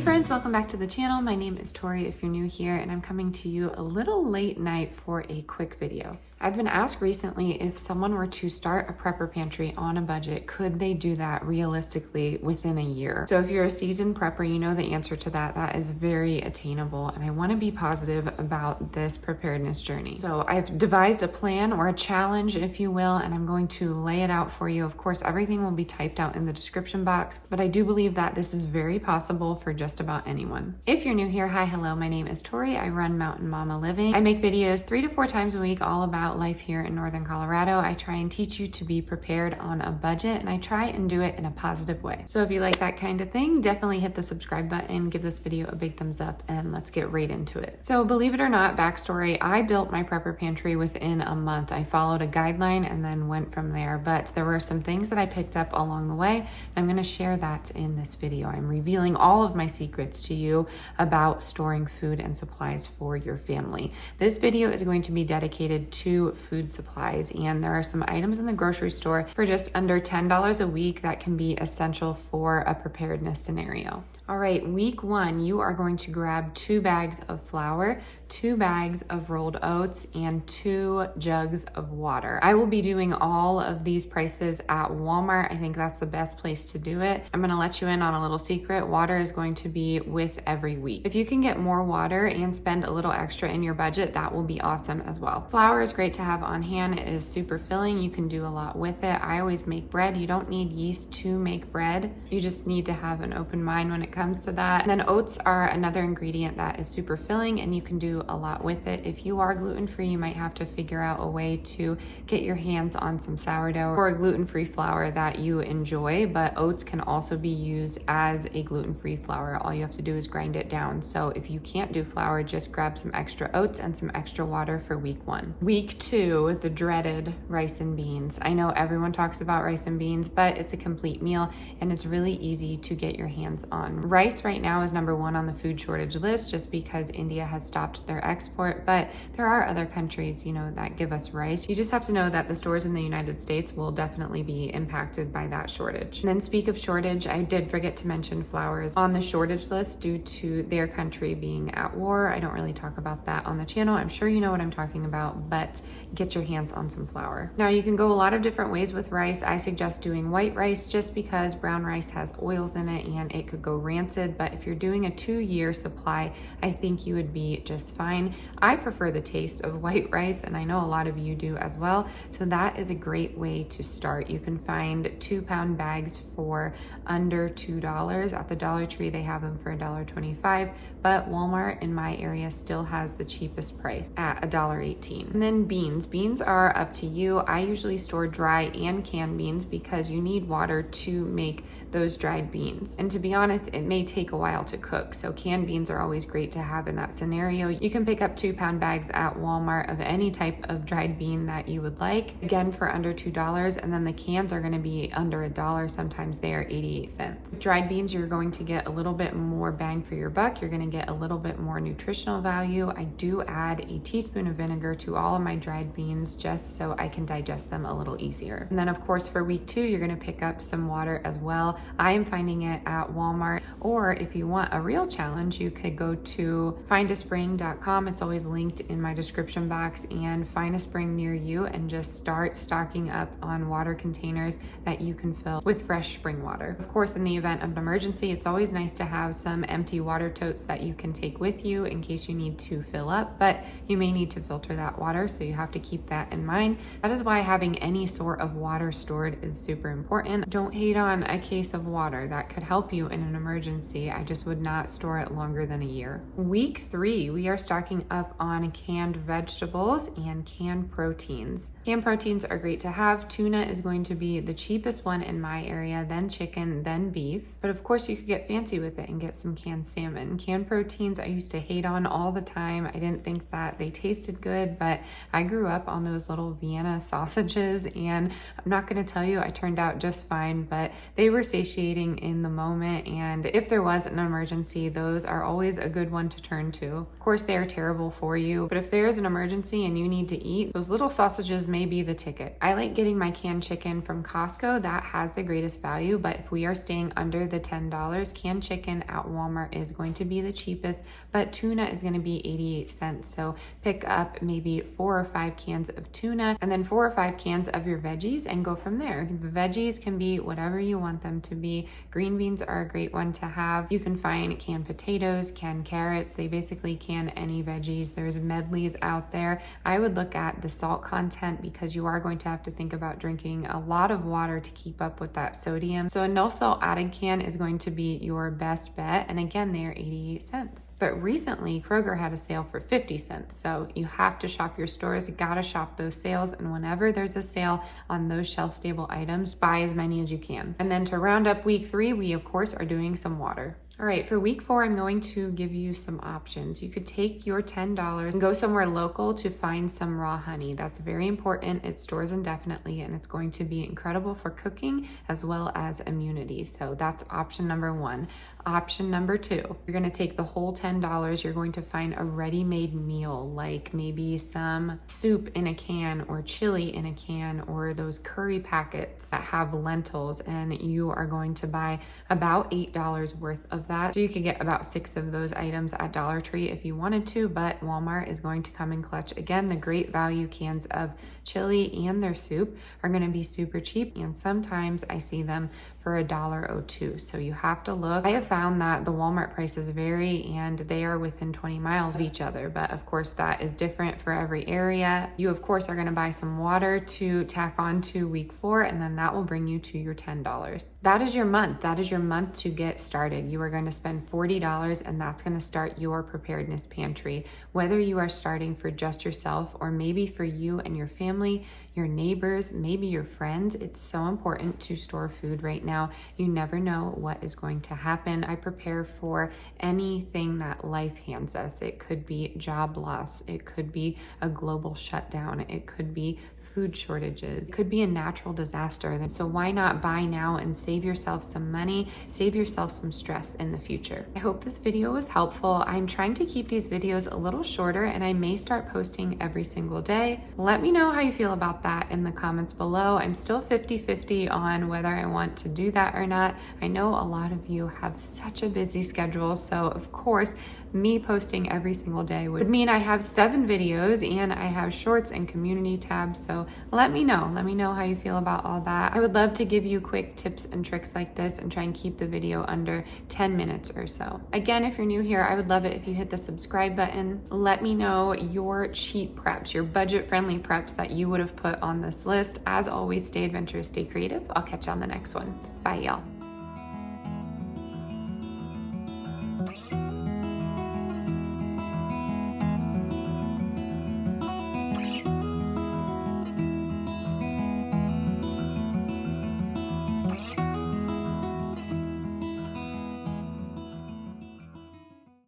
Hey friends, welcome back to the channel. My name is Tori if you're new here, and I'm coming to you a little late night for a quick video. I've been asked recently if someone were to start a prepper pantry on a budget, could they do that realistically within a year? So if you're a seasoned prepper, you know the answer to that. That is very attainable, and I want to be positive about this preparedness journey. So I've devised a plan or a challenge, if you will, and I'm going to lay it out for you. Of course, everything will be typed out in the description box, but I do believe that this is very possible for just about anyone. If you're new here, hi, hello, my name is Tori. I run Mountain Mama Living. I make videos 3 to 4 times a week all about life here in Northern Colorado. I try and teach you to be prepared on a budget, and I try and do it in a positive way. So if you like that kind of thing, definitely hit the subscribe button, give this video a big thumbs up, and let's get right into it. So believe it or not, backstory, I built my prepper pantry within a month. I followed a guideline and then went from there, but there were some things that I picked up along the way, and I'm going to share that in this video. I'm revealing all of my secrets to you about storing food and supplies for your family. This video is going to be dedicated to food supplies, and there are some items in the grocery store for just under $10 a week that can be essential for a preparedness scenario. All right, week 1, you are going to grab 2 bags of flour, 2 bags of rolled oats, and 2 jugs of water. I will be doing all of these prices at Walmart. I think that's the best place to do it. I'm gonna let you in on a little secret. Water is going to be with every week. If you can get more water and spend a little extra in your budget, that will be awesome as well. Flour is great to have on hand. It is super filling. You can do a lot with it. I always make bread. You don't need yeast to make bread. You just need to have an open mind when it comes to that. And then oats are another ingredient that is super filling, and you can do a lot with it. If you are gluten-free, you might have to figure out a way to get your hands on some sourdough or a gluten-free flour that you enjoy, but oats can also be used as a gluten-free flour. All you have to do is grind it down. So if you can't do flour, just grab some extra oats and some extra water for week 1. Week 2, the dreaded rice and beans. I know everyone talks about rice and beans, but it's a complete meal and it's really easy to get your hands on. Rice right now is number 1 on the food shortage list just because India has stopped their export, but there are other countries, that give us rice. You just have to know that the stores in the United States will definitely be impacted by that shortage. And then speak of shortage, I did forget to mention flour is on the shortage list due to their country being at war. I don't really talk about that on the channel. I'm sure you know what I'm talking about, but get your hands on some flour. Now you can go a lot of different ways with rice. I suggest doing white rice just because brown rice has oils in it and it could go rancid, but if you're doing a 2-year supply, I think you would be just fine. I prefer the taste of white rice, and I know a lot of you do as well, so that is a great way to start. You can find 2-pound bags for under $2. At the Dollar Tree, they have them for $1.25, but Walmart in my area still has the cheapest price at $1.18. And then beans. Beans are up to you. I usually store dry and canned beans because you need water to make those dried beans. And to be honest, it may take a while to cook, so canned beans are always great to have in that scenario. You can pick up 2-pound bags at Walmart of any type of dried bean that you would like, again for under $2, and then the cans are going to be under $1. Sometimes they are 88 cents. Dried beans, you're going to get a little bit more bang for your buck. You're going to get a little bit more nutritional value. I do add a teaspoon of vinegar to all of my dried beans just so I can digest them a little easier. And then of course for week 2, you're going to pick up some water as well. I am finding it at Walmart, or if you want a real challenge, you could go to findaspring.com. It's always linked in my description box, and find a spring near you and just start stocking up on water containers that you can fill with fresh spring water. Of course, in the event of an emergency, it's always nice to have some empty water totes that you can take with you in case you need to fill up, but you may need to filter that water, so you have to keep that in mind. That is why having any sort of water stored is super important. Don't hate on a case of water. That could help you in an emergency. I just would not store it longer than a year. Week 3, we are stocking up on canned vegetables and canned proteins. Canned proteins are great to have. Tuna is going to be the cheapest one in my area, then chicken, then beef. But of course you could get fancy with it and get some canned salmon. Canned proteins I used to hate on all the time. I didn't think that they tasted good, but I grew up on those little Vienna sausages, and I'm not going to tell you I turned out just fine, but they were satiating in the moment, and if there was an emergency, those are always a good one to turn to. Of course, they are terrible for you, but if there is an emergency and you need to eat, those little sausages may be the ticket. I like getting my canned chicken from Costco. That has the greatest value, but if we are staying under the $10, canned chicken at Walmart is going to be the cheapest, but tuna is going to be 88 cents. So pick up maybe 4 or 5 cans of tuna and then 4 or 5 cans of your veggies and go from there. The veggies can be whatever you want them to be. Green beans are a great one to have. You can find canned potatoes, canned carrots. They basically can any veggies. There's medleys out there. I would look at the salt content because you are going to have to think about drinking a lot of water to keep up with that sodium. So a no salt added can is going to be your best bet. And again, they are 88 cents. But recently Kroger had a sale for 50 cents. So you have to shop your stores. You gotta shop those sales. And whenever there's a sale on those shelf stable items, buy as many as you can. And then to round up week 3, we of course are doing some water. All right, for week 4, I'm going to give you some options. You could take your $10 and go somewhere local to find some raw honey. That's very important. It stores indefinitely and it's going to be incredible for cooking as well as immunity. So that's option number 1. Option number 2, you're going to take the whole $10. You're going to find a ready-made meal, like maybe some soup in a can or chili in a can or those curry packets that have lentils, and you are going to buy about $8 worth of that. So you could get about 6 of those items at Dollar Tree if you wanted to, but Walmart is going to come in clutch. Again, the great value cans of chili and their soup are going to be super cheap, and sometimes I see them for $1.02. So you have to look. I have found that the Walmart prices vary and they are within 20 miles of each other, but of course that is different for every area. You of course are going to buy some water to tack on to week 4, and then that will bring you to your $10. That is your month. That is your month to get started. You are going to spend $40 and that's going to start your preparedness pantry. Whether you are starting for just yourself or maybe for you and your family, your neighbors, maybe your friends, it's so important to store food right now. You never know what is going to happen. I prepare for anything that life hands us. It could be job loss. It could be a global shutdown. It could be food shortages. It could be a natural disaster. So why not buy now and save yourself some money, save yourself some stress in the future. I hope this video was helpful. I'm trying to keep these videos a little shorter and I may start posting every single day. Let me know how you feel about that in the comments below. I'm still 50-50 on whether I want to do that or not. I know a lot of you have such a busy schedule, so of course me posting every single day would mean I have 7 videos and I have shorts and community tabs. So let me know how you feel about all that. I would love to give you quick tips and tricks like this and try and keep the video under 10 minutes or so. Again, if you're new here, I would love it if you hit the subscribe button. Let me know your cheap preps, your budget-friendly preps that you would have put on this list. As always, stay adventurous, stay creative. I'll catch you on the next one. Bye, y'all.